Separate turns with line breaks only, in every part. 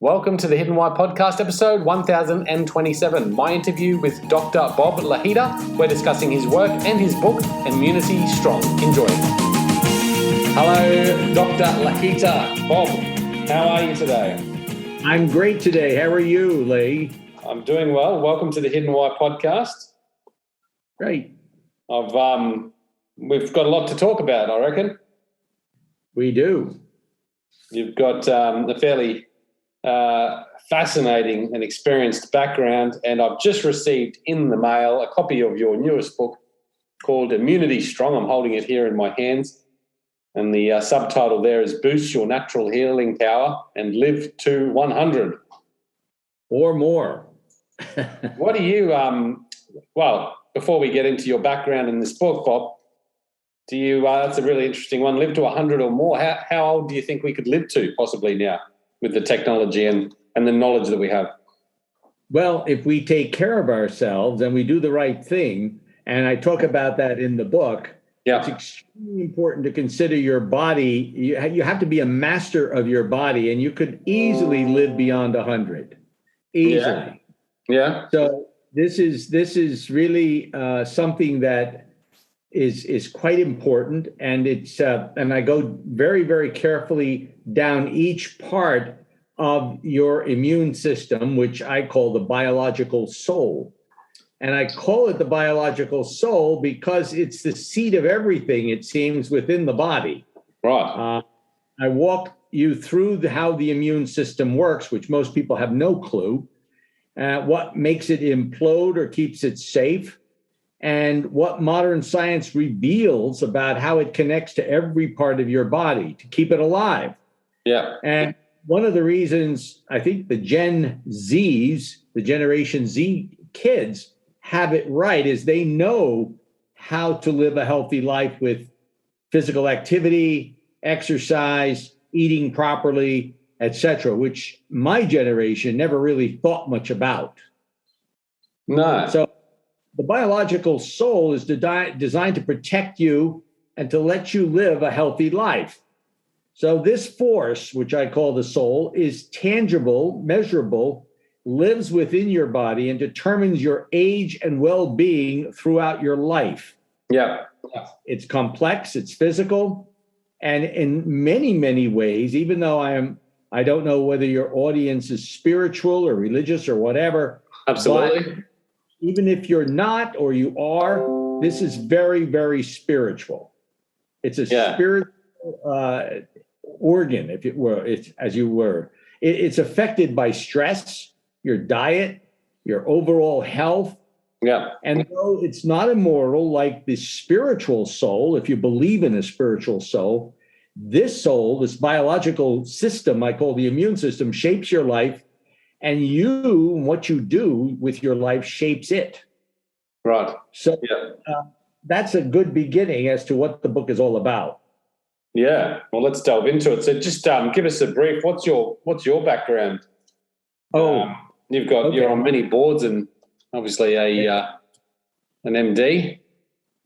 Welcome to the Hidden Why podcast, episode 1027. My interview with Dr. Bob Lahita. We're discussing his work and his book, Immunity Strong. Enjoy. Hello, Dr. Lahita. Bob, how are you today?
I'm great today. How are you, Lee?
I'm doing well. Welcome to the Hidden Why podcast.
Great.
We've got a lot to talk about, I reckon.
We do.
You've got a fairly fascinating and experienced background, and I've just received in the mail a copy of your newest book called Immunity Strong. I'm holding it here in my hands, and the subtitle there is Boost Your Natural Healing Power and Live to 100.
Or more.
What do you, well, before we get into your background in this book, Bob, do you, that's a really interesting one, live to 100 or more. How old do you think we could live to possibly now with the technology and the knowledge that we have?
Well, if we take care of ourselves and we do the right thing, and I talk about that in the book, It's extremely important to consider your body. You have to be a master of your body, and you could easily live beyond 100. Easily.
Yeah.
So this is really something that is quite important, and it's and I go very, very carefully down each part of your immune system, which I call the biological soul. And I call it the biological soul because it's the seat of everything, it seems, within the body.
Right.
I walk you through how the immune system works, which most people have no clue, what makes it implode or keeps it safe, and what modern science reveals about how it connects to every part of your body to keep it alive.
Yeah.
And one of the reasons I think the Generation Z kids have it right is they know how to live a healthy life with physical activity, exercise, eating properly, etc., which my generation never really thought much about.
No.
So the biological soul is designed to protect you and to let you live a healthy life. So this force, which I call the soul, is tangible, measurable, lives within your body, and determines your age and well-being throughout your life.
Yeah.
It's complex, it's physical, and in many, many ways, even though I don't know whether your audience is spiritual or religious or whatever.
Absolutely.
Even if you're not or you are, this is very, very spiritual. It's a spiritual organ, if it were, It's affected by stress, your diet, your overall health.
Yeah.
And though it's not immortal like the spiritual soul, if you believe in a spiritual soul, this soul, this biological system I call the immune system, shapes your life, and what you do with your life shapes it.
Right.
So that's a good beginning as to what the book is all about.
Yeah. Well, let's delve into it. So just give us a brief. What's your background? You're on many boards and obviously an MD.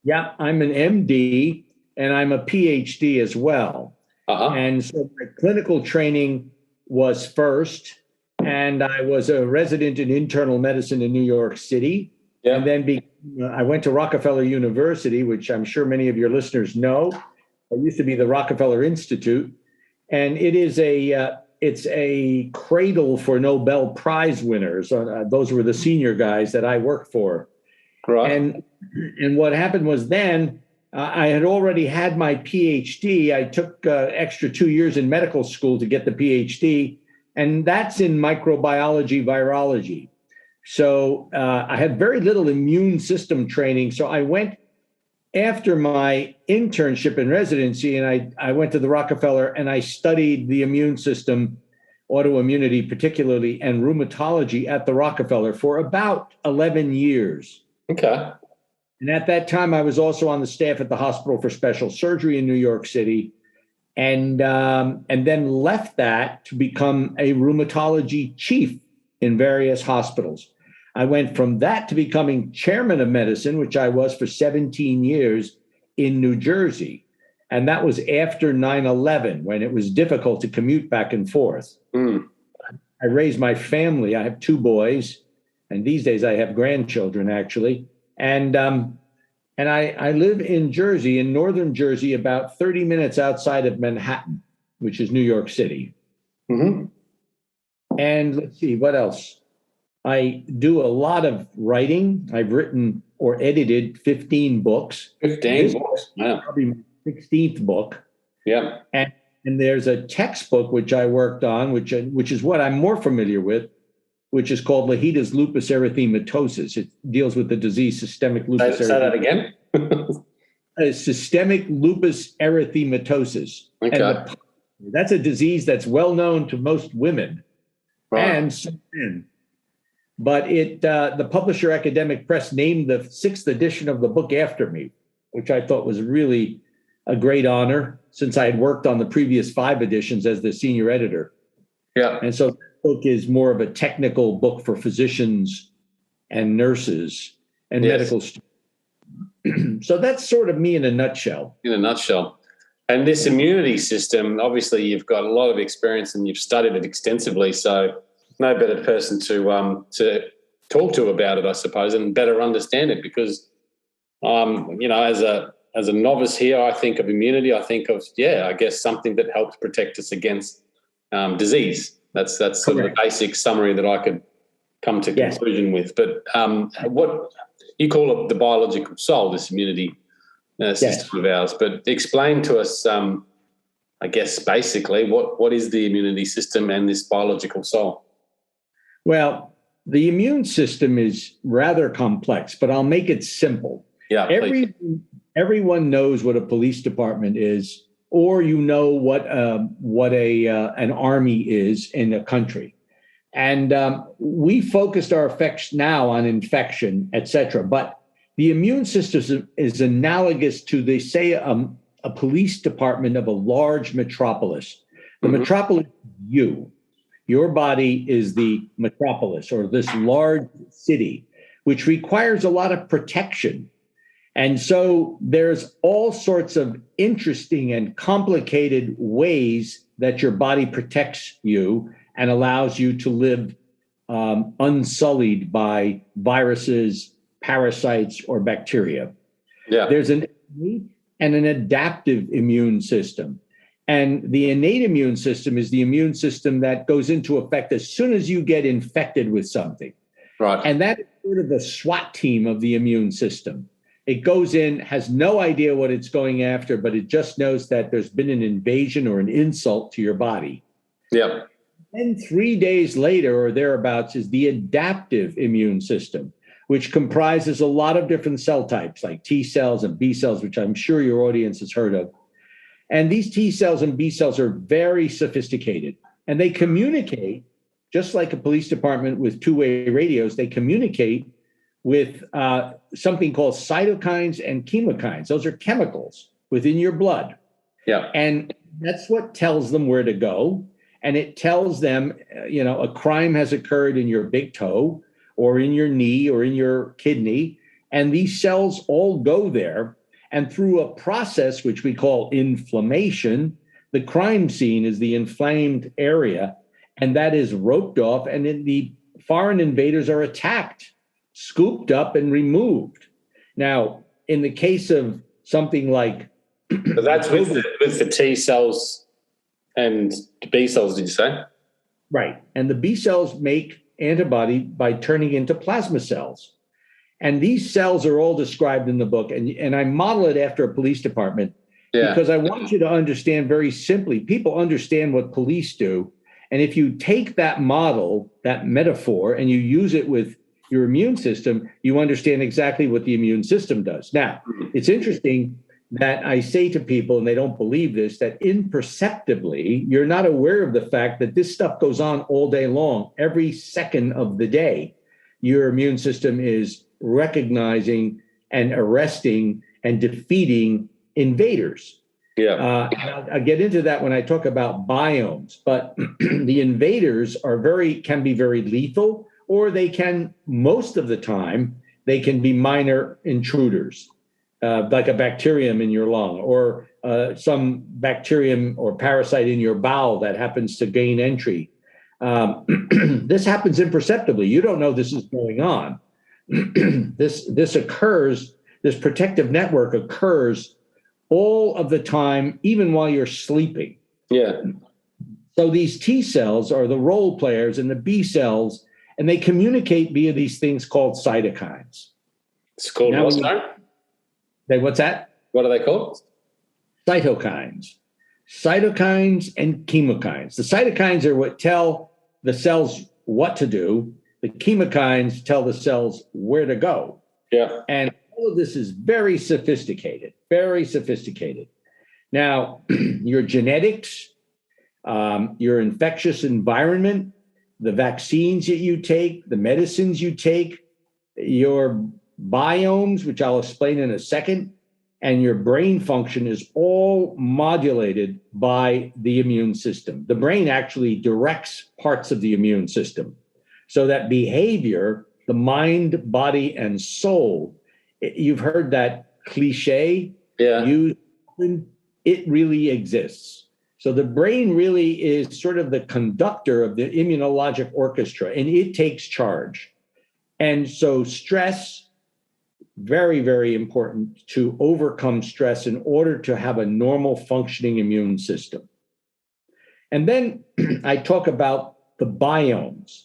Yeah, I'm an MD and I'm a PhD as well.
Uh-huh.
And so my clinical training was first, and I was a resident in internal medicine in New York City. Yeah. And then I went to Rockefeller University, which I'm sure many of your listeners know. It used to be the Rockefeller Institute, and it is it's a cradle for Nobel Prize winners. Those were the senior guys that I worked for. Right. And what happened was then I had already had my PhD. I took extra 2 years in medical school to get the PhD, and that's in microbiology, virology. So I had very little immune system training. So I went after my internship and residency, and I went to the Rockefeller and I studied the immune system, autoimmunity particularly, and rheumatology at the Rockefeller for about 11 years.
Okay.
And at that time, I was also on the staff at the Hospital for Special Surgery in New York City, and then left that to become a rheumatology chief in various hospitals. I went from that to becoming chairman of medicine, which I was for 17 years in New Jersey. And that was after 9/11, when it was difficult to commute back and forth. I raised my family. I have 2 boys, and these days I have grandchildren, actually. And I live in Jersey, in northern Jersey, about 30 minutes outside of Manhattan, which is New York City.
Mm-hmm.
And let's see, what else? I do a lot of writing. I've written or edited 15 books.
15 books. Wow.
Probably my 16th book.
Yeah.
And there's a textbook which I worked on, which is what I'm more familiar with, which is called Lahita Lupus Erythematosus. It deals with the disease Systemic Lupus Erythematosus.
Say that again?
Systemic Lupus Erythematosus.
Okay.
And that's a disease that's well known to most women and some men. But the publisher Academic Press named the 6th edition of the book after me, which I thought was really a great honor since I had worked on the previous 5 editions as the senior editor.
Yeah.
And so the book is more of a technical book for physicians and nurses and medical students. So that's sort of me in a nutshell.
In a nutshell. And this immunity system, obviously you've got a lot of experience and you've studied it extensively. So no better person to talk to about it, I suppose, and better understand it because, as a novice here, I think of immunity. I think of, I guess something that helps protect us against disease. That's sort of the basic summary that I could come to conclusion with. But what you call it the biological soul, this immunity system of ours. But explain to us, I guess, basically what is the immunity system and this biological soul?
Well, the immune system is rather complex, but I'll make it simple.
Yeah,
everyone knows what a police department is, or what an army is in a country. And we focused our effects now on infection, et cetera. But the immune system is analogous to, they say, a police department of a large metropolis. The metropolis is your body is the metropolis, or this large city, which requires a lot of protection. And so there's all sorts of interesting and complicated ways that your body protects you and allows you to live unsullied by viruses, parasites, or bacteria.
Yeah.
There's an innate and an adaptive immune system. And the innate immune system is the immune system that goes into effect as soon as you get infected with something.
Right.
And that is sort of the SWAT team of the immune system. It goes in, has no idea what it's going after, but it just knows that there's been an invasion or an insult to your body.
Yeah.
And 3 days later or thereabouts is the adaptive immune system, which comprises a lot of different cell types like T cells and B cells, which I'm sure your audience has heard of. And these T cells and B cells are very sophisticated, and they communicate just like a police department with 2-way radios. They communicate with something called cytokines and chemokines. Those are chemicals within your blood.
Yeah.
And that's what tells them where to go. And it tells them, a crime has occurred in your big toe or in your knee or in your kidney. And these cells all go there. And through a process which we call inflammation, the crime scene is the inflamed area, and that is roped off, and then the foreign invaders are attacked, scooped up, and removed. Now, in the case of something like...
So that's with the T cells and B cells, did you say?
Right. And the B cells make antibody by turning into plasma cells. And these cells are all described in the book. And I model it after a police department because I want you to understand very simply. People understand what police do. And if you take that model, that metaphor, and you use it with your immune system, you understand exactly what the immune system does. Now, it's interesting that I say to people, and they don't believe this, that imperceptibly, you're not aware of the fact that this stuff goes on all day long. Every second of the day, your immune system is recognizing and arresting and defeating invaders.
Yeah.
I'll get into that when I talk about biomes, but the invaders can be very lethal, or they can, most of the time, they can be minor intruders, like a bacterium in your lung, or some bacterium or parasite in your bowel that happens to gain entry. This happens imperceptibly. You don't know this is going on. This occurs, this protective network occurs all of the time, even while you're sleeping.
Yeah.
So these T cells are the role players and the B cells, and they communicate via these things called cytokines.
It's called what, sorry?
What's that?
What are they called?
Cytokines. Cytokines and chemokines. The cytokines are what tell the cells what to do. The chemokines tell the cells where to go.
Yeah.
And all of this is very sophisticated, very sophisticated. Now, your genetics, your infectious environment, the vaccines that you take, the medicines you take, your biomes, which I'll explain in a second, and your brain function is all modulated by the immune system. The brain actually directs parts of the immune system. So that behavior, the mind, body, and soul, you've heard that cliche used, it really exists. So the brain really is sort of the conductor of the immunologic orchestra, and it takes charge. And so stress, very, very important to overcome stress in order to have a normal functioning immune system. And then I talk about the biomes.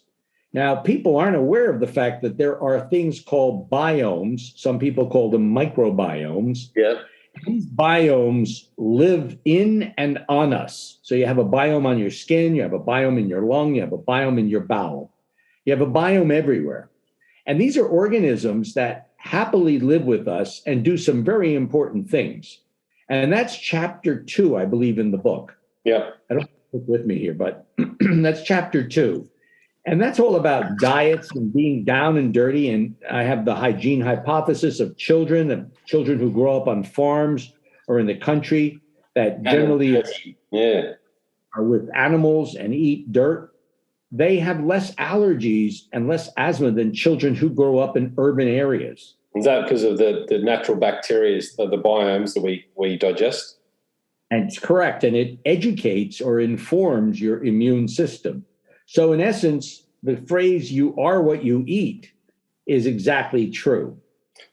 Now, people aren't aware of the fact that there are things called biomes. Some people call them microbiomes.
Yeah.
These biomes live in and on us. So you have a biome on your skin, you have a biome in your lung, you have a biome in your bowel. You have a biome everywhere. And these are organisms that happily live with us and do some very important things. And that's chapter 2, I believe, in the book.
Yeah.
I don't have the book with me here, but that's chapter 2. And that's all about diets and being down and dirty. And I have the hygiene hypothesis of children who grow up on farms or in the country that generally are with animals and eat dirt. They have less allergies and less asthma than children who grow up in urban areas.
Is that because of the natural bacteria, the biomes that we digest?
And it's correct. And it educates or informs your immune system. So in essence, the phrase "you are what you eat" is exactly true.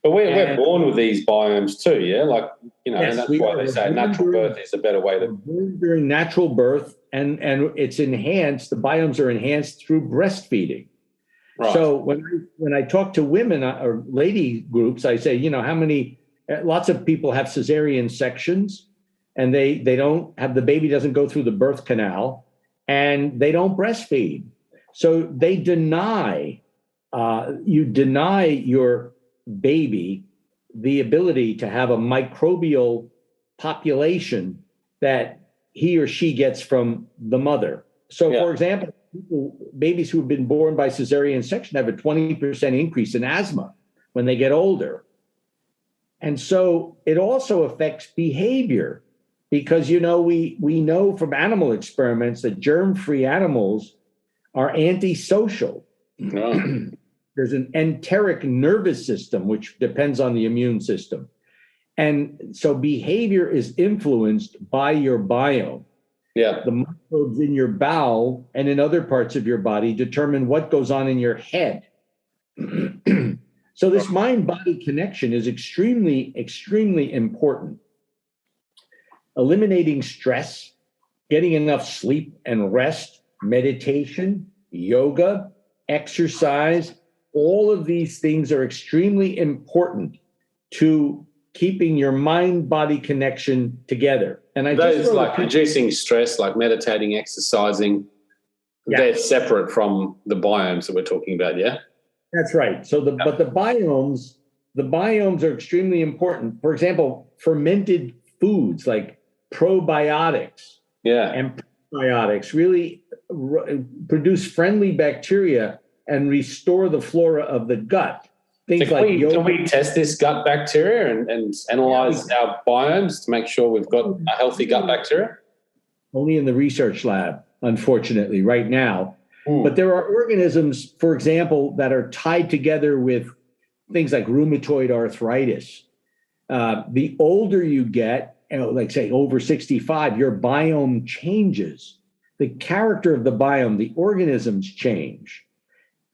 But we're born with these biomes too, yeah? Like, you know, yes, and that's why they say natural birth is a better way to...
Born during natural birth, and it's enhanced, the biomes are enhanced through breastfeeding. Right. So when I talk to women or lady groups, I say, you know, lots of people have cesarean sections, and they don't have, the baby doesn't go through the birth canal, and they don't breastfeed. So they deny your baby the ability to have a microbial population that he or she gets from the mother. So, for example, babies who have been born by cesarean section have a 20% increase in asthma when they get older. And so it also affects behavior because, you know, we know from animal experiments that germ-free animals are antisocial. Oh. There's an enteric nervous system, which depends on the immune system. And so behavior is influenced by your biome.
Yeah.
The microbes in your bowel and in other parts of your body determine what goes on in your head. So this mind-body connection is extremely, extremely important. Eliminating stress, getting enough sleep and rest, meditation, yoga, exercise, all of these things are extremely important to keeping your mind-body connection together. And
that is like reducing stress, like meditating, exercising. Yeah. They're separate from the biomes that we're talking about, yeah?
That's right. So but the biomes are extremely important. For example, fermented foods like probiotics and probiotics really produce friendly bacteria and restore the flora of the gut. Things so can
we test this gut bacteria and analyze our biomes to make sure we've got a healthy gut bacteria?
Only in the research lab, unfortunately, right now. But there are organisms, for example, that are tied together with things like rheumatoid arthritis. The older you get, like say over 65, your biome changes. the character of the biome, the organisms change.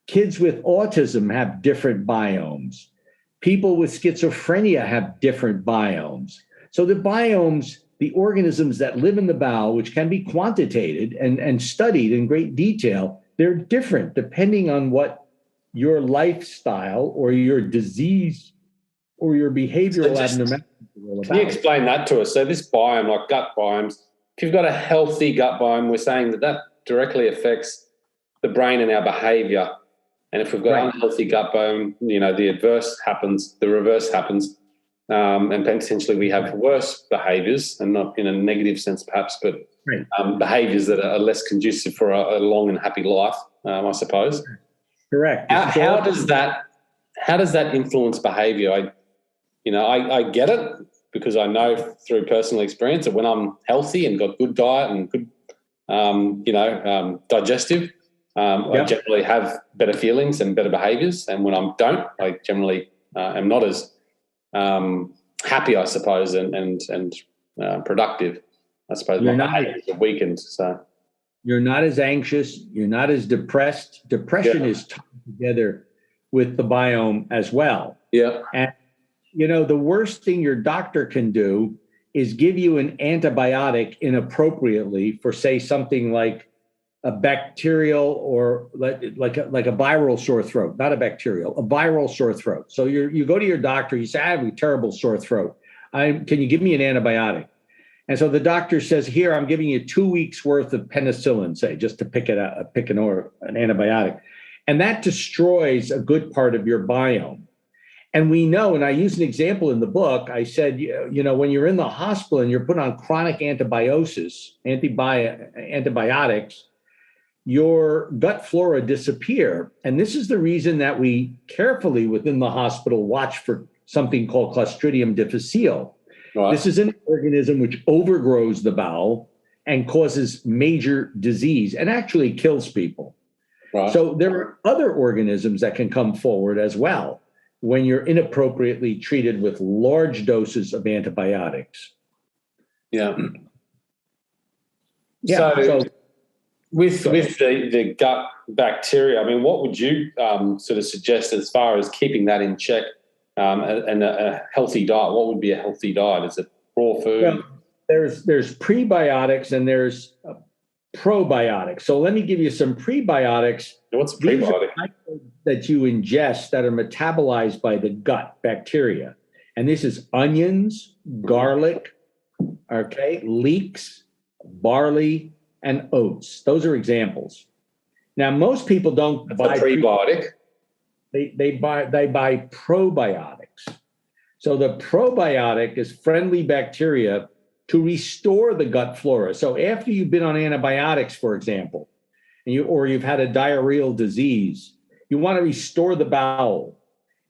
Kids with autism have different biomes. People with schizophrenia have different biomes. So the biomes, the organisms that live in the bowel, which can be quantitated and studied in great detail, they're different depending on what your lifestyle or your disease or your behavioral abnormality is all about.
Can you explain that to us? So this biome, like gut biomes, if you've got a healthy gut biome, we're saying that directly affects the brain and our behavior. And if we've got an unhealthy gut biome, the reverse happens, and potentially we have worse behaviours, and not in a negative sense perhaps, but behaviours that are less conducive for a long and happy life, I suppose.
Correct.
How does that influence behaviour? I get it because I know through personal experience that when I'm healthy and got good diet and good, digestive, I generally have better feelings and better behaviours. And when I don't, I generally am not as happy, I suppose, and productive. I suppose my behaviours are weakened. So
you're not as anxious. You're not as depressed. Depression is tied together with the biome as well.
Yeah.
And the worst thing your doctor can do is give you an antibiotic inappropriately for, say, something like a bacterial or like a viral sore throat, not a bacterial, a viral sore throat. So you go to your doctor, you say, I have a terrible sore throat. Can you give me an antibiotic? And so the doctor says, here, I'm giving you 2 weeks worth of penicillin, say, just to pick an antibiotic. And that destroys a good part of your biome. And we know, and I use an example in the book, I said, when you're in the hospital and you're put on chronic antibiotics, your gut flora disappear. And this is the reason that we carefully within the hospital watch for something called Clostridium difficile. Right. This is an organism which overgrows the bowel and causes major disease and actually kills people. Right. So there are other organisms that can come forward as well when you're inappropriately treated with large doses of antibiotics.
Yeah. So with the gut bacteria, I memean, what would you sort of suggest as far as keeping that in check and a healthy diet? What would be a healthy diet? Is it raw food?
Well, there's prebiotics and there's probiotics. So let me give you some prebiotics.
What's a prebiotic?
That you ingest that are metabolized by the gut bacteria. And this is onions, garlic, leeks, barley, and oats. Those are examples. Now, most people don't buy
prebiotic.
They buy probiotics. So the probiotic is friendly bacteria to restore the gut flora. So after you've been on antibiotics, for example, or you've had a diarrheal disease, you want to restore the bowel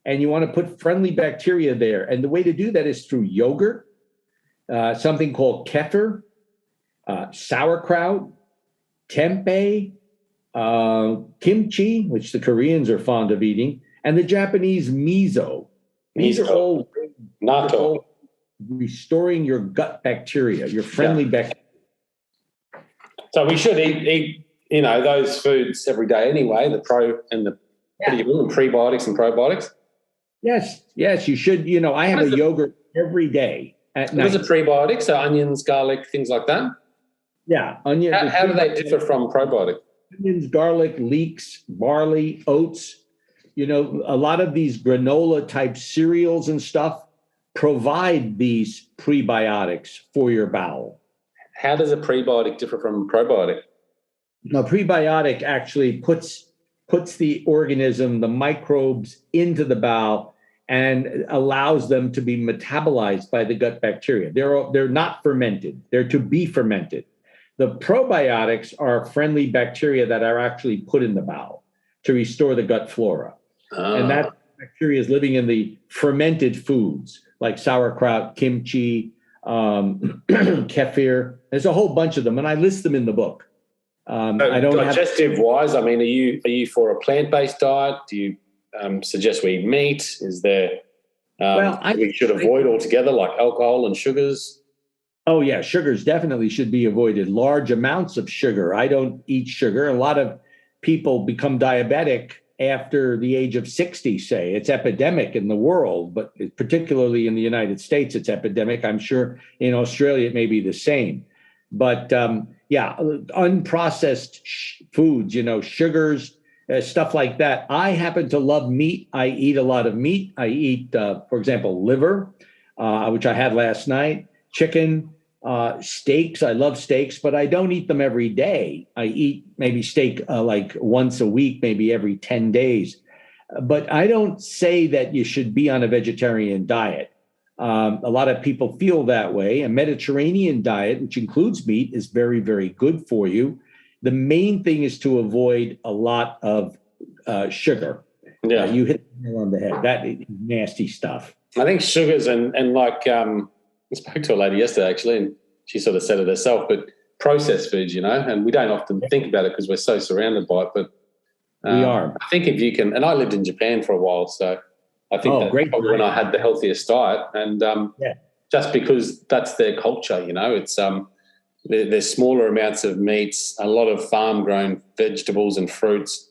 and you want to put friendly bacteria there. And the way to do that is through yogurt, something called kefir, sauerkraut, tempeh, kimchi, which the Koreans are fond of eating, and the Japanese miso. These are all
natto,
restoring your gut bacteria, your friendly bacteria.
So we should eat those foods every day anyway, the pro and the prebiotics and probiotics.
Yes, you should. I have a yogurt every day at night.
What is a prebiotic? So onions, garlic, things like that?
Yeah. Onions.
How do they differ from probiotic?
Onions, garlic, leeks, barley, oats. A lot of these granola type cereals and stuff provide these prebiotics for your bowel.
How does a prebiotic differ from a probiotic?
No, prebiotic actually puts the organism, the microbes, into the bowel and allows them to be metabolized by the gut bacteria. They're not fermented. They're to be fermented. The probiotics are friendly bacteria that are actually put in the bowel to restore the gut flora. And that bacteria is living in the fermented foods like sauerkraut, kimchi, kefir. There's a whole bunch of them, and I list them in the book.
Digestive-wise, I mean, are you for a plant-based diet? Do you suggest we eat meat? Is there we should avoid altogether, like alcohol and sugars?
Oh, yeah. Sugars definitely should be avoided. Large amounts of sugar. I don't eat sugar. A lot of people become diabetic after the age of 60, say. It's epidemic in the world, but particularly in the United States, it's epidemic. I'm sure in Australia it may be the same. But yeah, unprocessed foods, sugars, stuff like that. I happen to love meat. I eat a lot of meat. I eat, for example, liver, which I had last night, chicken, steaks. I love steaks, but I don't eat them every day. I eat maybe steak like once a week, maybe every 10 days. But I don't say that you should be on a vegetarian diet. A lot of people feel that way. A Mediterranean diet, which includes meat, is very, very good for you. The main thing is to avoid a lot of sugar.
Yeah,
you hit the nail on the head. That is nasty stuff.
I think sugars and like I spoke to a lady yesterday actually, and she sort of said it herself. But processed foods, and we don't often think about it because we're so surrounded by it. But
we are.
I think if you can, and I lived in Japan for a while, so I think that's
great
probably when I had the healthiest diet, and just because that's their culture, it's there's smaller amounts of meats, a lot of farm-grown vegetables and fruits.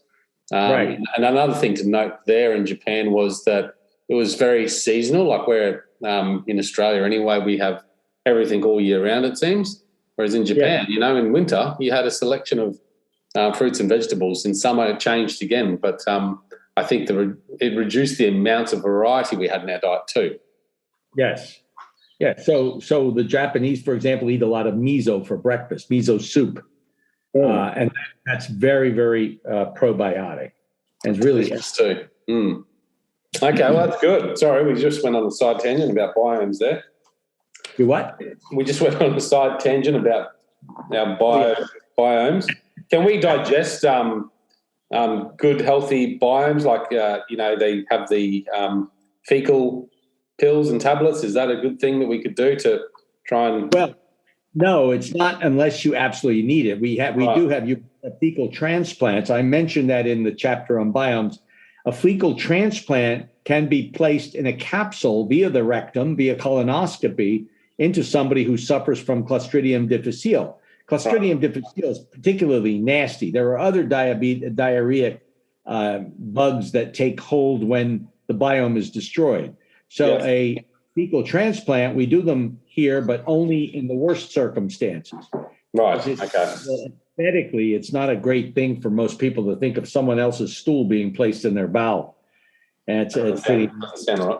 Right.
And another thing to note there in Japan was that it was very seasonal, like where in Australia anyway, we have everything all year round, it seems. Whereas in Japan, in winter, you had a selection of fruits and vegetables. In summer, it changed again. But I think it reduced the amount of variety we had in our diet too.
Yes. Yeah. So the Japanese, for example, eat a lot of miso for breakfast, miso soup. And that's very, very probiotic. And it's really
too. Mm. Okay, well, that's good. Sorry, we just went on a side tangent about biomes there.
You what?
We just went on a side tangent about our biomes. Can we digest good, healthy biomes? Like, they have the fecal pills and tablets. Is that a good thing that we could do to try and...
Well, no, it's not unless you absolutely need it. We do have fecal transplants. I mentioned that in the chapter on biomes. A fecal transplant can be placed in a capsule via the rectum, via colonoscopy, into somebody who suffers from Clostridium difficile. Clostridium difficile is particularly nasty. There are other diarrheic bugs that take hold when the biome is destroyed. So a fecal transplant, we do them here, but only in the worst circumstances.
Right, okay.
Aesthetically, it's not a great thing for most people to think of someone else's stool being placed in their bowel. And it's pretty...
Doesn't sound right.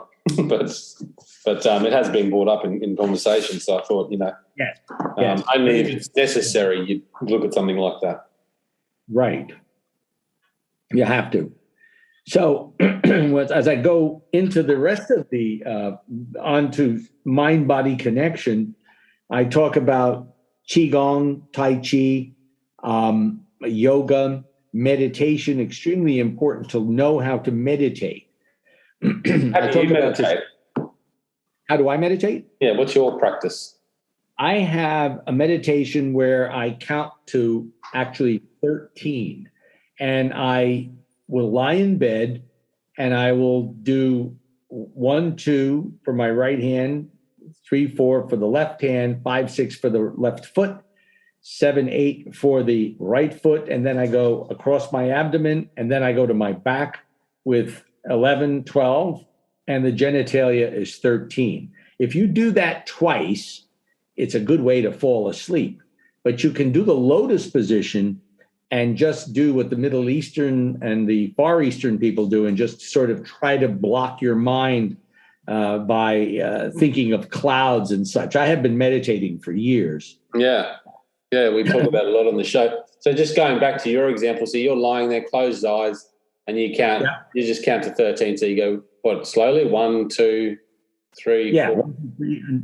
but it has been brought up in conversation, so I thought, only if it's necessary, you look at something like that.
Right. You have to. So as I go into the rest of the, onto mind-body connection, I talk about Qigong, Tai Chi, yoga, meditation, extremely important to know how to meditate.
How do you meditate?
How do I meditate?
Yeah, what's your practice?
I have a meditation where I count to actually 13, and I will lie in bed and I will do 1, 2 for my right hand, 3, 4 for the left hand, 5, 6 for the left foot, 7, 8 for the right foot, and then I go across my abdomen, and then I go to my back with 11, 12, and the genitalia is 13. If you do that twice, it's a good way to fall asleep. But you can do the lotus position and just do what the Middle Eastern and the Far Eastern people do and just sort of try to block your mind by thinking of clouds and such. I have been meditating for years.
Yeah, we talk about it a lot on the show. So just going back to your example, so you're lying there, closed eyes, and you count. Yeah. You just count to 13. So you go, what, slowly? 1, 2, 3,
yeah,
4.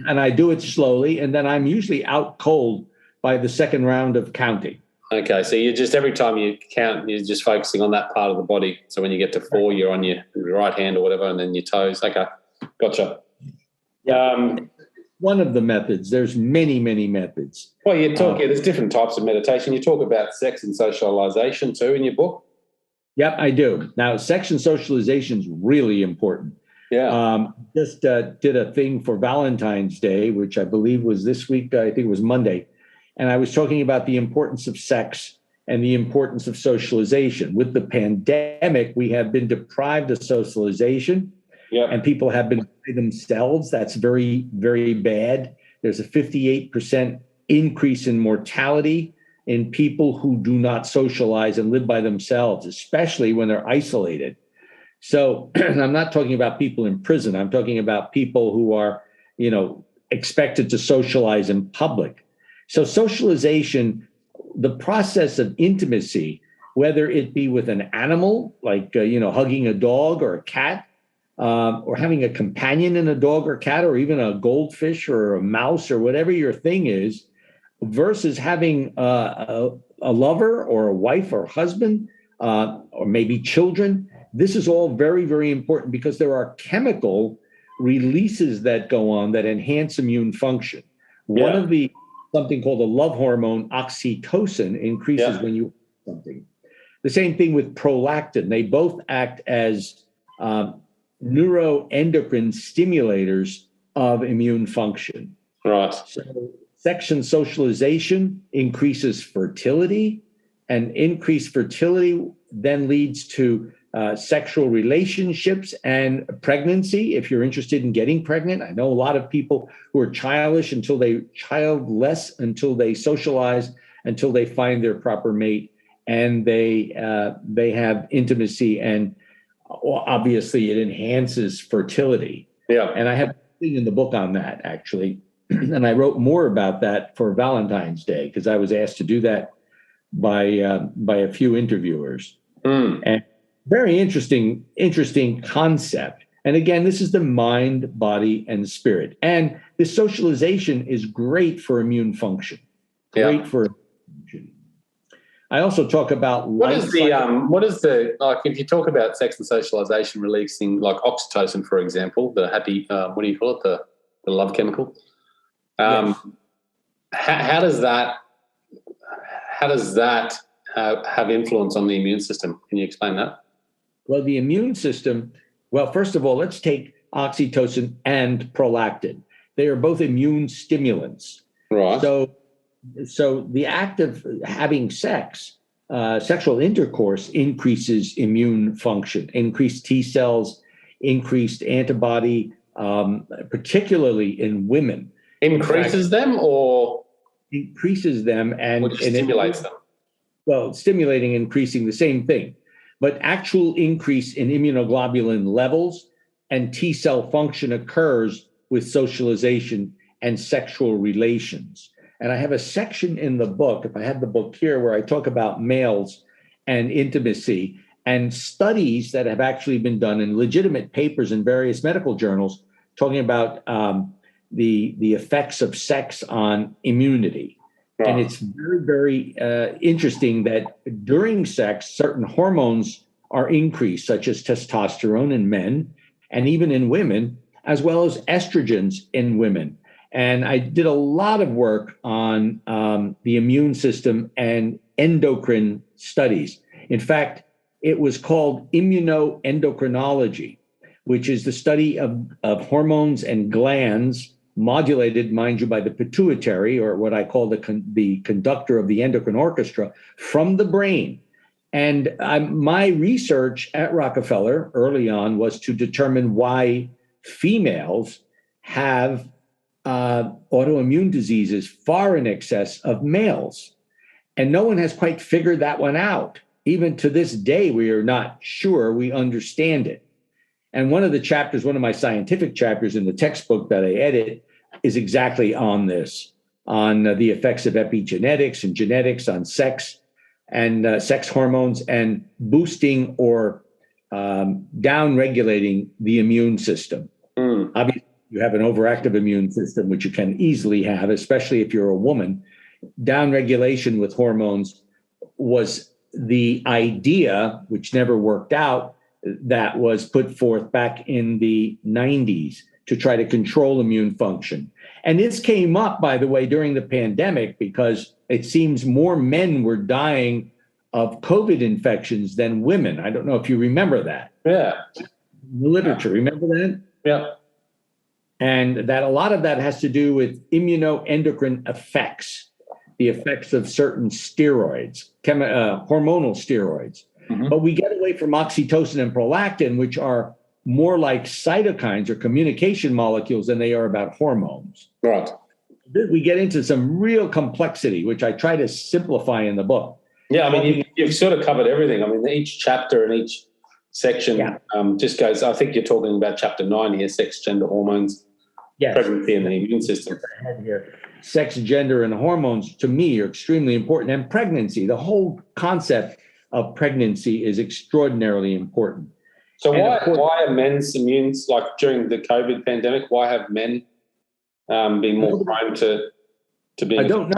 And I do it slowly, and then I'm usually out cold by the second round of counting.
Okay, so you just, every time you count, you're just focusing on that part of the body. So when you get to 4, you're on your right hand or whatever, and then your toes. Okay, gotcha.
One of the methods. There's many, many methods.
Well, you talk. There's different types of meditation. You talk about sex and socialization too in your book.
Yep, I do. Now, sex and socialization is really important. Just did a thing for Valentine's Day, which I believe was this week. I think it was Monday. And I was talking about the importance of sex and the importance of socialization. With the pandemic, we have been deprived of socialization, and people have been by themselves. That's very, very bad. There's a 58% increase in mortality in people who do not socialize and live by themselves, especially when they're isolated. So I'm not talking about people in prison. I'm talking about people who are, expected to socialize in public. So socialization, the process of intimacy, whether it be with an animal, like, hugging a dog or a cat, or having a companion in a dog or cat, or even a goldfish or a mouse or whatever your thing is, versus having a lover or a wife or husband, or maybe children. This is all very, very important because there are chemical releases that go on that enhance immune function. One of something called a love hormone, oxytocin, increases when you eat something. The same thing with prolactin. They both act as neuroendocrine stimulators of immune function.
Right.
So sex and socialization increases fertility, and increased fertility then leads to sexual relationships and pregnancy. If you're interested in getting pregnant, I know a lot of people who are childless until they socialize, until they find their proper mate, and they have intimacy, and obviously it enhances fertility. And I have a thing in the book on that, actually. And I wrote more about that for Valentine's Day because I was asked to do that by a few interviewers. And very interesting concept. And again, this is the mind, body, and the And this socialization is great for immune function. Great for function. I also talk about
what is the like if you talk about sex and socialization releasing like oxytocin, for example, the happy what do you call it, the love chemical? How does that have influence on the immune system? Can you explain that?
Well, the immune system, first of all, let's take oxytocin and prolactin. They are both immune stimulants.
Right.
So the act of having sex, sexual intercourse, increases immune function, increased T cells, increased antibody, particularly in women.
Increases them or?
Increases them and
stimulates them.
Well, stimulating, increasing, the same thing. But actual increase in immunoglobulin levels and T cell function occurs with socialization and sexual relations. And I have a section in the book, if I have the book here, where I talk about males and intimacy and studies that have actually been done in legitimate papers in various medical journals talking about the effects of sex on immunity. Wow. And it's very, very interesting that during sex, certain hormones are increased, such as testosterone in men and even in women, as well as estrogens in women. And I did a lot of work on the immune system and endocrine studies. In fact, it was called immunoendocrinology, which is the study of hormones and glands modulated, mind you, by the pituitary, or what I call the conductor of the endocrine orchestra, from the brain. And my research at Rockefeller early on was to determine why females have autoimmune diseases far in excess of males. And no one has quite figured that one out. Even to this day, we are not sure we understand it. And one of my scientific chapters in the textbook that I edit is exactly on this, on the effects of epigenetics and genetics on sex and sex hormones and boosting or down-regulating the immune system. Obviously, you have an overactive immune system, which you can easily have, especially if you're a woman. Down-regulation with hormones was the idea, which never worked out, that was put forth back in the 90s to try to control immune function. And this came up, by the way, during the pandemic, because it seems more men were dying of COVID infections than women. I don't know if you remember that.
Yeah.
the literature. Remember that?
Yeah.
And that a lot of that has to do with immunoendocrine effects, the effects of certain steroids, hormonal steroids. Mm-hmm. But we get away from oxytocin and prolactin, which are more like cytokines or communication molecules than they are about hormones.
Right.
We get into some real complexity, which I try to simplify in the book.
Yeah, I mean, you've sort of covered everything. I mean, each chapter and each section just goes, I think you're talking about chapter 9 here, sex, gender, hormones, pregnancy and the immune system.
Sex, gender, and hormones, to me, are extremely important. And pregnancy, the whole concept of pregnancy is extraordinarily important.
So why are men's immune, like during the COVID pandemic, why have men been more prone to being
I don't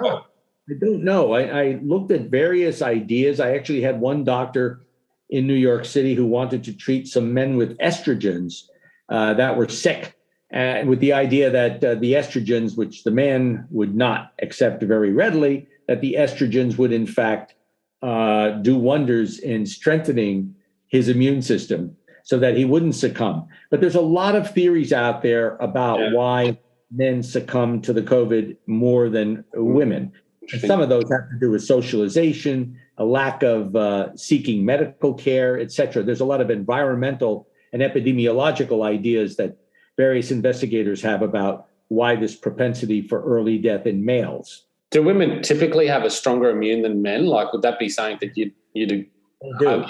know. I looked at various ideas. I actually had one doctor in New York City who wanted to treat some men with estrogens that were sick, with the idea that the estrogens, which the man would not accept very readily, that the estrogens would in fact do wonders in strengthening his immune system so that he wouldn't succumb. But there's a lot of theories out there about why men succumb to the COVID more than women. And some of those have to do with socialization, a lack of seeking medical care, et cetera. There's a lot of environmental and epidemiological ideas that various investigators have about why this propensity for early death in males.
Do women typically have a stronger immune than men? Like, would that be something that you do?
They do.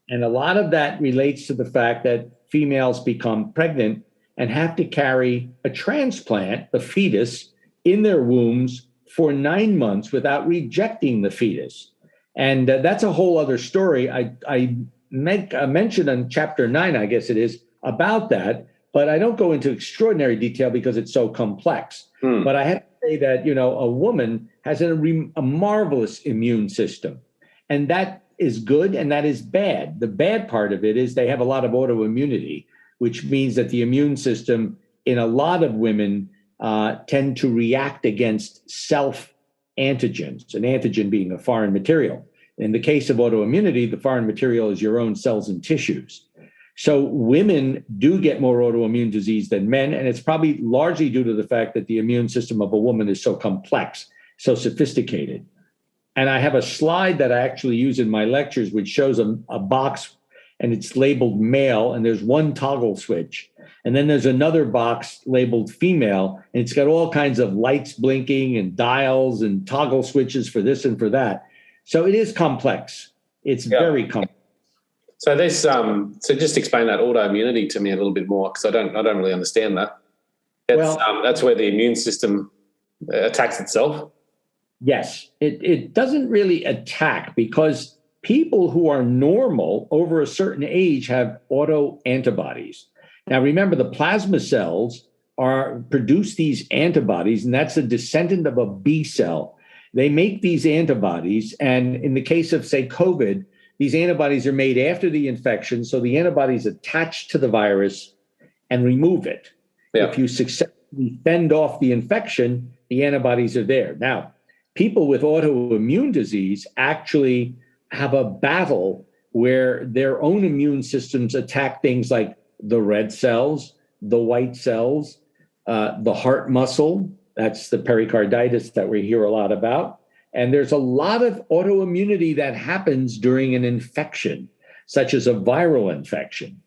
And a lot of that relates to the fact that females become pregnant and have to carry a transplant, the fetus, in their wombs for 9 months without rejecting the fetus. And that's a whole other story. I mentioned in chapter 9, I guess it is, about that, but I don't go into extraordinary detail because it's so complex. But I have to say that, a woman has a marvelous immune system, and that is good and that is bad. The bad part of it is they have a lot of autoimmunity, which means that the immune system in a lot of women tend to react against self-antigens, an antigen being a foreign material. In the case of autoimmunity, the foreign material is your own cells and tissues. So women do get more autoimmune disease than men, and it's probably largely due to the fact that the immune system of a woman is so complex, so sophisticated. And I have a slide that I actually use in my lectures, which shows a box, and it's labeled male, and there's one toggle switch. And then there's another box labeled female, and it's got all kinds of lights blinking and dials and toggle switches for this and for that. So it is complex. It's very complex.
So this, so just explain that autoimmunity to me a little bit more, because I don't really understand that. That's where the immune system attacks itself.
Yes, it doesn't really attack because people who are normal over a certain age have autoantibodies. Now, remember, the plasma cells produce these antibodies, and that's a descendant of a B cell. They make these antibodies, and in the case of, say, COVID, these antibodies are made after the infection, so the antibodies attach to the virus and remove it. Yeah. If you successfully fend off the infection, the antibodies are there. Now, people with autoimmune disease actually have a battle where their own immune systems attack things like the red cells, the white cells, the heart muscle. That's the pericarditis that we hear a lot about. And there's a lot of autoimmunity that happens during an infection, such as a viral infection.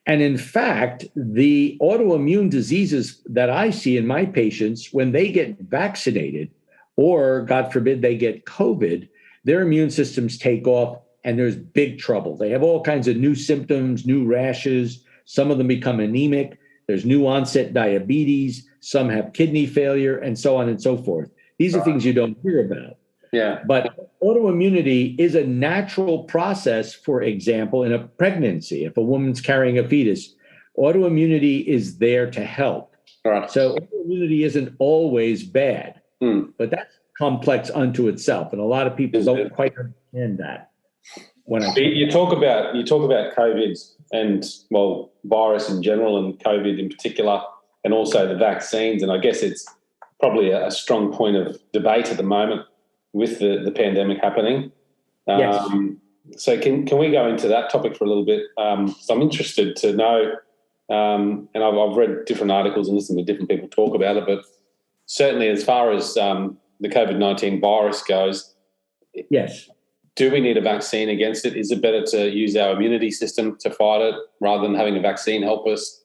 And in fact, the autoimmune diseases that I see in my patients, when they get vaccinated, or God forbid they get COVID, their immune systems take off and there's big trouble. They have all kinds of new symptoms, new rashes. Some of them become anemic. There's new onset diabetes. Some have kidney failure and so on and so forth. These are things you don't hear about.
Yeah.
But autoimmunity is a natural process, for example, in a pregnancy. If a woman's carrying a fetus, autoimmunity is there to help.
Right.
So autoimmunity isn't always bad, but that's complex unto itself. And a lot of people don't quite understand that.
You talk about COVID and, well, virus in general and COVID in particular, and also the vaccines. And I guess it's probably a strong point of debate at the moment with the pandemic happening.
Yes.
So can we go into that topic for a little bit? So I'm interested to know, and I've read different articles and listened to different people talk about it, but certainly as far as the COVID-19 virus goes,
yes.
Do we need a vaccine against it? Is it better to use our immunity system to fight it rather than having a vaccine help us?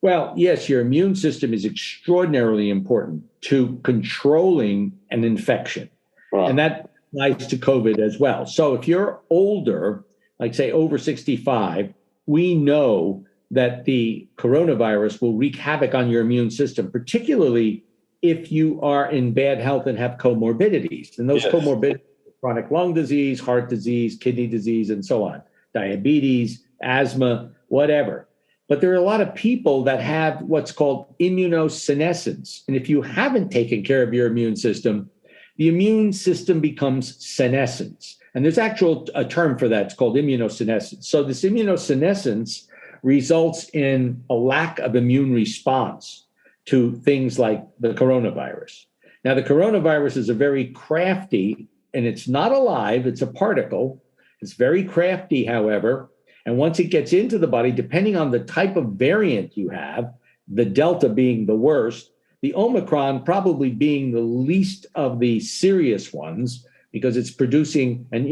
Well, yes, your immune system is extraordinarily important to controlling an infection. Right. And that applies to COVID as well. So if you're older, like say over 65, we know that the coronavirus will wreak havoc on your immune system, particularly if you are in bad health and have comorbidities. And those comorbidities, chronic lung disease, heart disease, kidney disease, and so on, diabetes, asthma, whatever. But there are a lot of people that have what's called immunosenescence. And if you haven't taken care of your immune system, the immune system becomes senescence. And there's a term for that. It's called immunosenescence. So this immunosenescence results in a lack of immune response to things like the coronavirus. Now, the coronavirus is a very crafty, and it's not alive, it's a particle. It's very crafty, however. And once it gets into the body, depending on the type of variant you have, the Delta being the worst, the Omicron probably being the least of the serious ones, because it's producing, and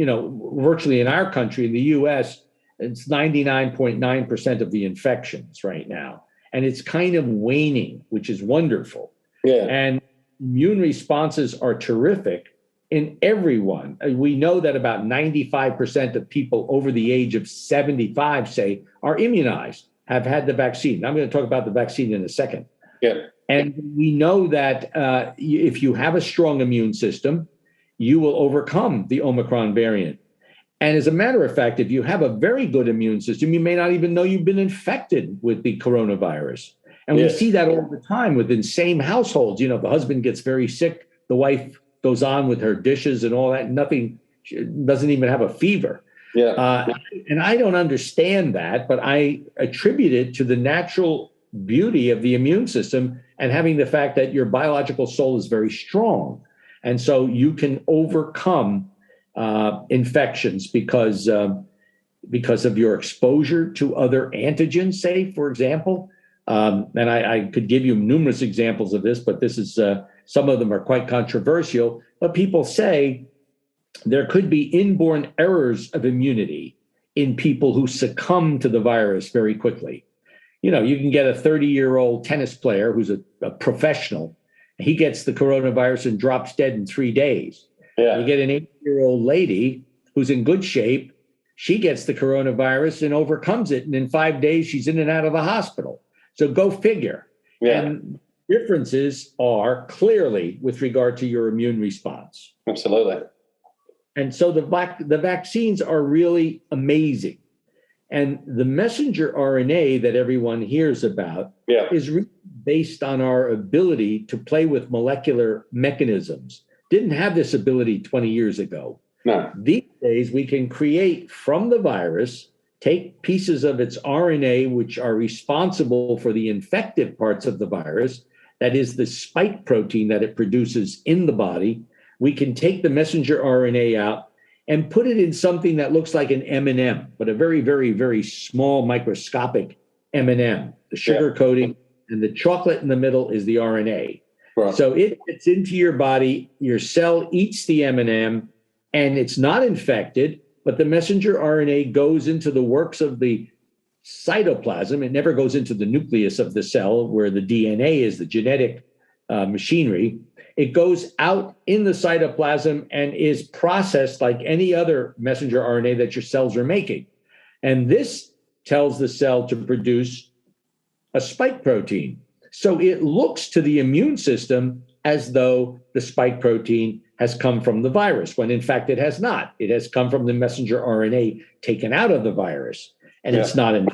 virtually in our country, in the US, it's 99.9% of the infections right now. And it's kind of waning, which is wonderful. Yeah. And immune responses are terrific in everyone. We know that about 95% of people over the age of 75, say, are immunized, have had the vaccine. I'm going to talk about the vaccine in a second. Yeah. And we know that if you have a strong immune system, you will overcome the Omicron variant. And as a matter of fact, if you have a very good immune system, you may not even know you've been infected with the coronavirus. And we see that all the time within same households. The husband gets very sick, the wife goes on with her dishes and all that, nothing, doesn't even have a fever. Yeah. And I don't understand that, but I attribute it to the natural beauty of the immune system and having the fact that your biological soul is very strong. And so you can overcome infections because of your exposure to other antigens, say, for example. And I could give you numerous examples of this, but this is some of them are quite controversial. But people say there could be inborn errors of immunity in people who succumb to the virus very quickly. You can get a 30-year-old tennis player who's a professional. He gets the coronavirus and drops dead in 3 days. Yeah. You get an 80-year-old lady who's in good shape. She gets the coronavirus and overcomes it. And in 5 days, she's in and out of the hospital. So go figure. Yeah. And differences are clearly with regard to your immune response.
Absolutely.
And so the vaccines are really amazing. And the messenger RNA that everyone hears about is really based on our ability to play with molecular mechanisms. Didn't have this ability 20 years ago. No. These days, we can create from the virus, take pieces of its RNA, which are responsible for the infective parts of the virus, that is the spike protein that it produces in the body. We can take the messenger RNA out and put it in something that looks like an M&M, but a very, very, very small microscopic M&M. The sugar coating and the chocolate in the middle is the RNA. Right. So it gets into your body, your cell eats the M&M, and it's not infected, but the messenger RNA goes into the works of the cytoplasm. It never goes into the nucleus of the cell where the DNA is, the genetic machinery. It goes out in the cytoplasm and is processed like any other messenger RNA that your cells are making. And this tells the cell to produce a spike protein. So it looks to the immune system as though the spike protein has come from the virus, when in fact it has not. It has come from the messenger RNA taken out of the virus, and it's not in.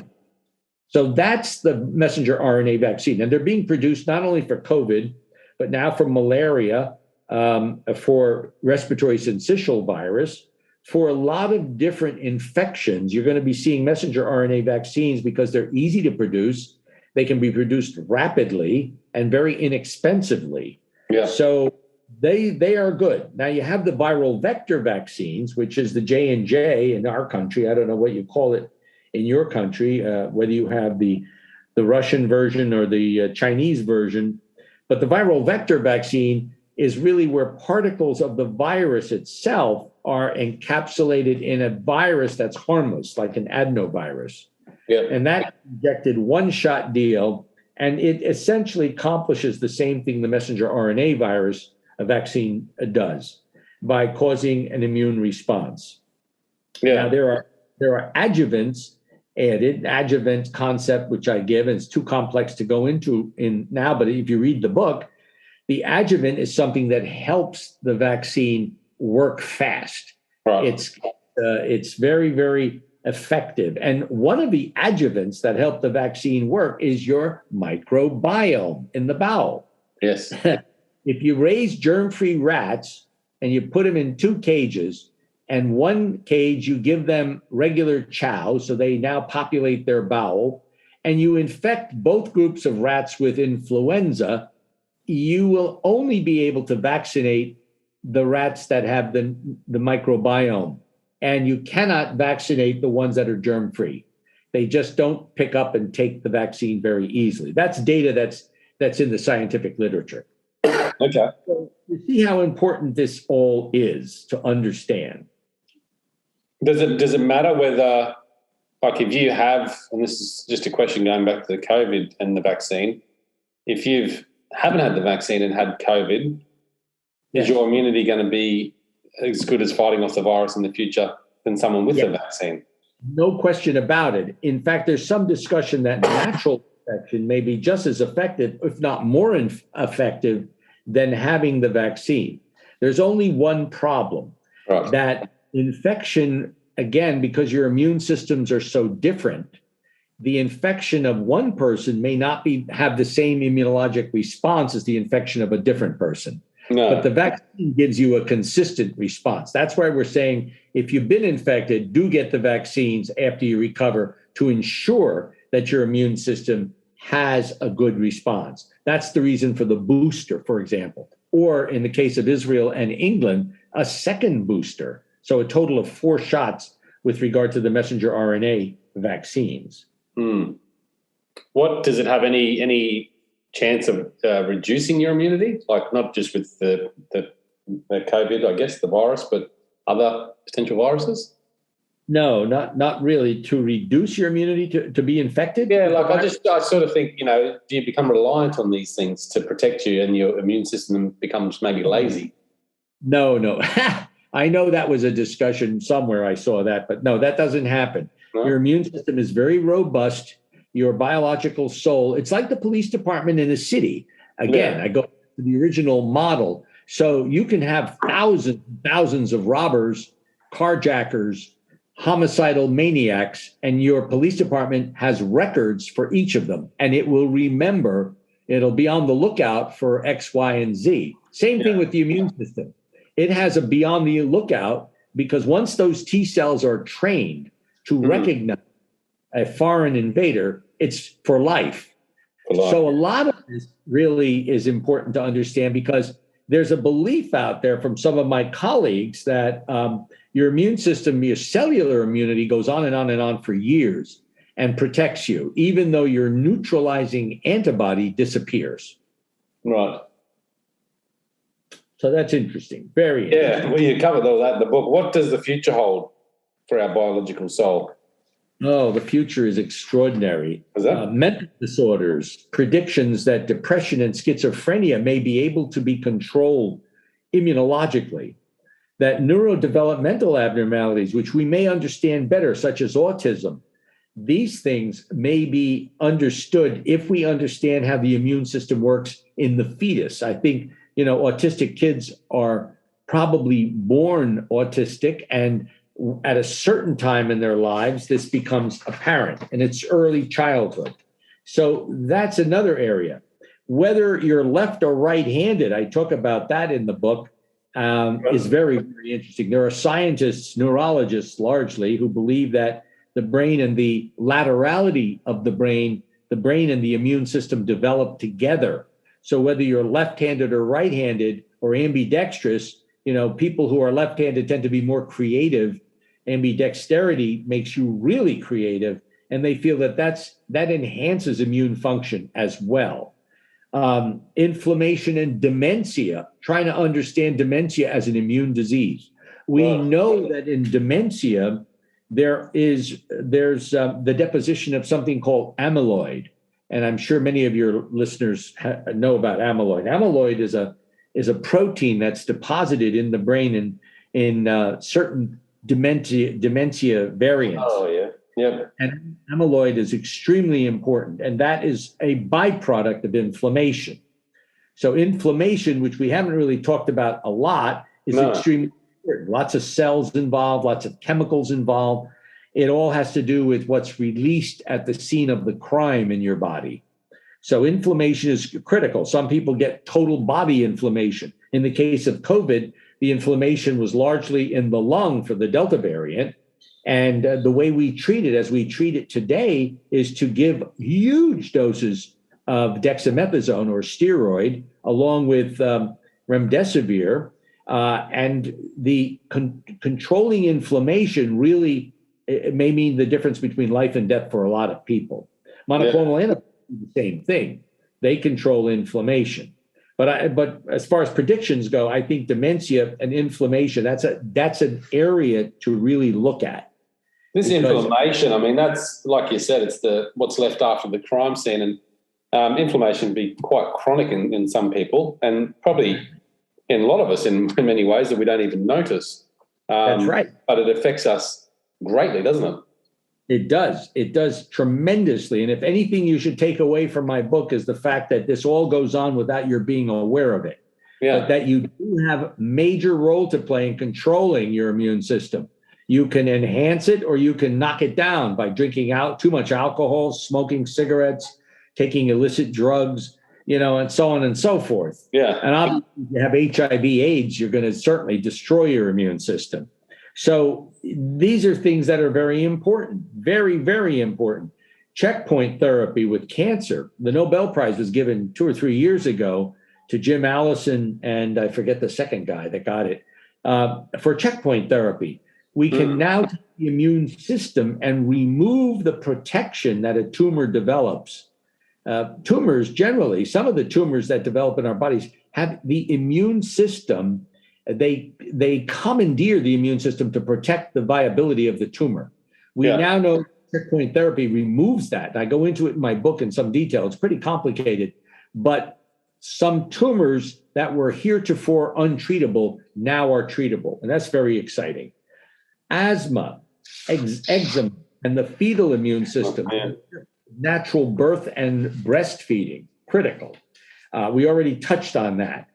So that's the messenger RNA vaccine. And they're being produced not only for COVID, but now for malaria, for respiratory syncytial virus, for a lot of different infections. You're going to be seeing messenger RNA vaccines because they're easy to produce. They can be produced rapidly and very inexpensively. Yeah. So They are good. Now you have the viral vector vaccines, which is the J&J in our country. I don't know what you call it in your country, whether you have the Russian version or the Chinese version. But the viral vector vaccine is really where particles of the virus itself are encapsulated in a virus that's harmless, like an adenovirus.
Yeah.
And that injected one-shot deal, and it essentially accomplishes the same thing the messenger RNA virus a vaccine does by causing an immune response.
Yeah.
Now, there are adjuvants added, adjuvant concept, which I give, and it's too complex to go into now, but if you read the book, the adjuvant is something that helps the vaccine work fast.
Right.
It's very, very effective. And one of the adjuvants that help the vaccine work is your microbiome in the bowel.
Yes.
If you raise germ-free rats and you put them in 2 cages, and one cage you give them regular chow, so they now populate their bowel, and you infect both groups of rats with influenza, you will only be able to vaccinate the rats that have the microbiome, and you cannot vaccinate the ones that are germ-free. They just don't pick up and take the vaccine very easily. That's data that's in the scientific literature.
Okay.
So you see how important this all is to understand.
Does it matter whether, like, if you have, and this is just a question going back to the COVID and the vaccine, if you haven't had the vaccine and had COVID, is your immunity going to be as good as fighting off the virus in the future than someone with the vaccine?
No question about it. In fact, there's some discussion that natural infection may be just as effective, if not more effective, than having the vaccine. There's only one problem,
right.
That infection, again, because your immune systems are so different, the infection of one person may not have the same immunologic response as the infection of a different person.
No.
But the vaccine gives you a consistent response. That's why we're saying if you've been infected, do get the vaccines after you recover to ensure that your immune system has a good response. That's the reason for the booster, for example, or in the case of Israel and England, a second booster. So a total of 4 shots with regard to the messenger RNA vaccines.
What does it have any chance of reducing your immunity? Like not just with the COVID, I guess, the virus, but other potential viruses?
No, not really. To reduce your immunity to be infected?
Yeah, like I sort of think, do you become reliant on these things to protect you and your immune system becomes maybe lazy?
No. I know that was a discussion somewhere. I saw that, but no, that doesn't happen. No? Your immune system is very robust. Your biological soul, it's like the police department in a city. Again, I go to the original model. So you can have thousands of robbers, carjackers, homicidal maniacs, and your police department has records for each of them, and it will remember, it'll be on the lookout for X, Y, and Z. Same thing with the immune system. It has a be on the lookout because once those T cells are trained to recognize a foreign invader, it's for life. So a lot of this really is important to understand because there's a belief out there from some of my colleagues that your immune system, your cellular immunity goes on and on and on for years and protects you, even though your neutralizing antibody disappears.
Right.
So that's interesting. Very interesting.
Yeah, well, you covered all that in the book. What does the future hold for our biological soul?
Oh, the future is extraordinary.
Is that?
Mental disorders, predictions that depression and schizophrenia may be able to be controlled immunologically, that neurodevelopmental abnormalities, which we may understand better, such as autism, these things may be understood if we understand how the immune system works in the fetus. I think, autistic kids are probably born autistic, and at a certain time in their lives, this becomes apparent, and it's early childhood. So that's another area. Whether you're left or right-handed, I talk about that in the book, is very, very interesting. There are scientists, neurologists largely, who believe that the brain and the laterality of the brain and the immune system develop together. So whether you're left-handed or right-handed, or ambidextrous, people who are left-handed tend to be more creative. Ambidexterity makes you really creative, and they feel that enhances immune function as well. Inflammation and dementia, trying to understand dementia as an immune disease. We know that in dementia, there's the deposition of something called amyloid. And I'm sure many of your listeners know about amyloid. Amyloid is a protein that's deposited in the brain in certain dementia variants.
Oh, yeah. Yep.
And amyloid is extremely important, and that is a byproduct of inflammation. So inflammation, which we haven't really talked about a lot, is extremely important. Lots of cells involved, lots of chemicals involved. It all has to do with what's released at the scene of the crime in your body. So inflammation is critical. Some people get total body inflammation. In the case of COVID, the inflammation was largely in the lung for the Delta variant. And the way we treat it, as we treat it today, is to give huge doses of dexamethasone or steroid, along with remdesivir. And the controlling inflammation really, it may mean the difference between life and death for a lot of people. Monoclonal antibodies do the same thing. They control inflammation. But as far as predictions go, I think dementia and inflammation, that's an area to really look at.
This inflammation, I mean, that's, like you said, it's what's left after the crime scene. And inflammation can be quite chronic in some people, and probably in a lot of us in many ways that we don't even notice.
That's right.
But it affects us greatly, doesn't it?
It does. It does tremendously. And if anything you should take away from my book is the fact that this all goes on without your being aware of it. Yeah. But that you do have a major role to play in controlling your immune system. You can enhance it or you can knock it down by drinking out too much alcohol, smoking cigarettes, taking illicit drugs, and so on and so forth.
Yeah.
And obviously, if you have HIV/AIDS, you're going to certainly destroy your immune system. So these are things that are very important, very, very important. Checkpoint therapy with cancer. The Nobel Prize was given 2 or 3 years ago to Jim Allison, and I forget the second guy that got it, for checkpoint therapy. We can now take the immune system and remove the protection that a tumor develops. Tumors, generally, some of the tumors that develop in our bodies have the immune system. They commandeer the immune system to protect the viability of the tumor. We now know checkpoint therapy removes that. I go into it in my book in some detail. It's pretty complicated, but some tumors that were heretofore untreatable now are treatable, and that's very exciting. Asthma, eczema, and the fetal immune system, natural birth and breastfeeding, critical. We already touched on that.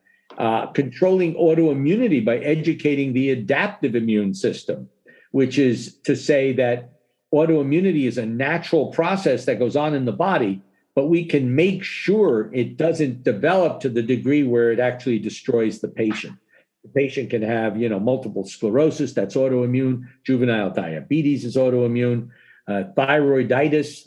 Controlling autoimmunity by educating the adaptive immune system, which is to say that autoimmunity is a natural process that goes on in the body, but we can make sure it doesn't develop to the degree where it actually destroys the patient. The patient can have, multiple sclerosis, that's autoimmune. Juvenile diabetes is autoimmune. Thyroiditis,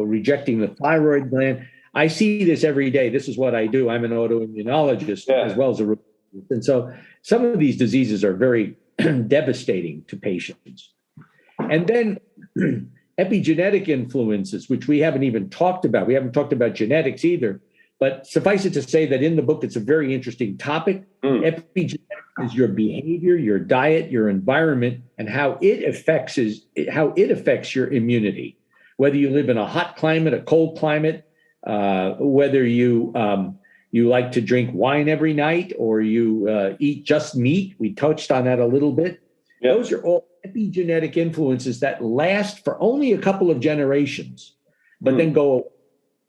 rejecting the thyroid gland. I see this every day. This is what I do. I'm an autoimmunologist as well as a rheumatologist. And so some of these diseases are very devastating to patients. And then epigenetic influences, which we haven't even talked about. We haven't talked about genetics either. But suffice it to say that in the book, it's a very interesting topic. Epigenetics is your behavior, your diet, your environment, and how it affects your immunity. Whether you live in a hot climate, a cold climate, whether you like to drink wine every night or you eat just meat. We touched on that a little bit. Yep. Those are all epigenetic influences that last for only a couple of generations, but then go away.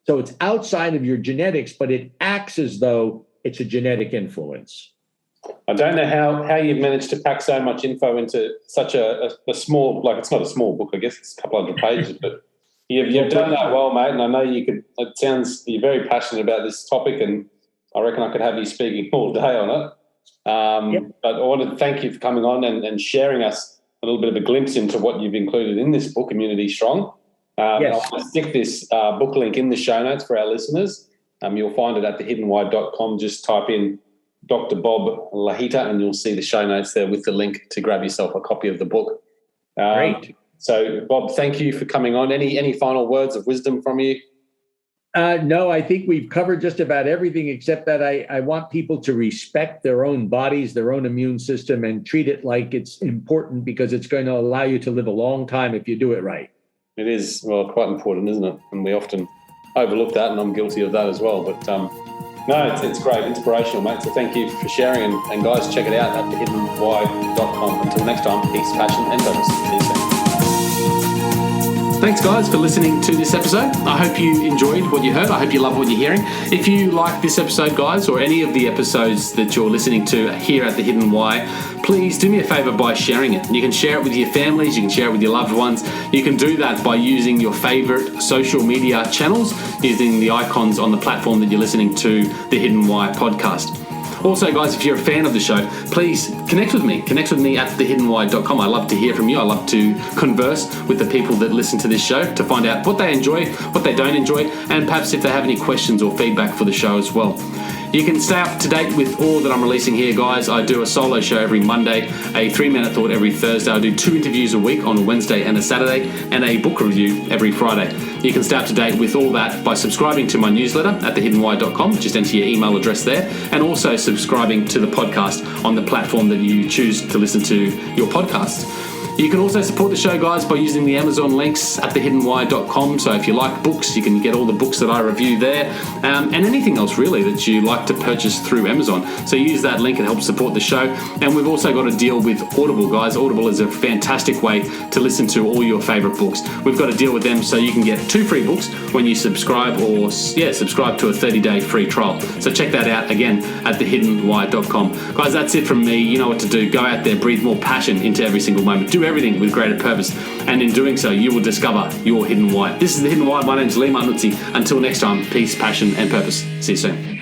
So it's outside of your genetics, but it acts as though it's a genetic influence.
I don't know how you've managed to pack so much info into such a small, it's not a small book, I guess it's a couple hundred pages, but you've done that well, mate. And I know it sounds you're very passionate about this topic, and I reckon I could have you speaking all day on it. But I want to thank you for coming on and sharing us a little bit of a glimpse into what you've included in this book, Immunity Strong. I'll stick this book link in the show notes for our listeners. You'll find it at thehiddenwhy.com. Just type in Dr. Bob Lahita, and you'll see the show notes there with the link to grab yourself a copy of the book.
Great.
So, Bob, thank you for coming on. Any final words of wisdom from you?
No, I think we've covered just about everything, except that I want people to respect their own bodies, their own immune system, and treat it like it's important, because it's going to allow you to live a long time if you do it right.
It is, well, quite important, isn't it? And we often overlook that, and I'm guilty of that as well. But no, it's great, inspirational, mate. So thank you for sharing. And guys, check it out at thehiddenwhy.com. Until next time, peace, passion, and purpose. See you soon. Thanks, guys, for listening to this episode. I hope you enjoyed what you heard. I hope you love what you're hearing. If you like this episode, guys, or any of the episodes that you're listening to here at The Hidden Why, please do me a favor by sharing it. You can share it with your families. You can share it with your loved ones. You can do that by using your favorite social media channels, using the icons on the platform that you're listening to The Hidden Why podcast. Also, guys, if you're a fan of the show, please connect with me. Connect with me at thehiddenwhy.com. I love to hear from you. I love to converse with the people that listen to this show to find out what they enjoy, what they don't enjoy, and perhaps if they have any questions or feedback for the show as well. You can stay up to date with all that I'm releasing here, guys. I do a solo show every Monday, a 3-minute thought every Thursday. I do 2 interviews a week on a Wednesday and a Saturday, and a book review every Friday. You can stay up to date with all that by subscribing to my newsletter at thehiddenwhy.com. Just enter your email address there, and also subscribing to the podcast on the platform that you choose to listen to your podcast. You can also support the show, guys, by using the Amazon links at thehiddenwhy.com. So if you like books, you can get all the books that I review there, and anything else really that you like to purchase through Amazon. So use that link, it helps support the show. And we've also got a deal with Audible, guys. Audible is a fantastic way to listen to all your favorite books. We've got a deal with them, so you can get 2 free books when you subscribe, or subscribe to a 30-day free trial. So check that out again at thehiddenwhy.com. Guys, that's it from me. You know what to do. Go out there, breathe more passion into every single moment. Do everything with greater purpose, and in doing so, you will discover your hidden why. This is The Hidden Why. My name's Lee Martinuzzi. Until next time, peace, passion, and purpose. See you soon.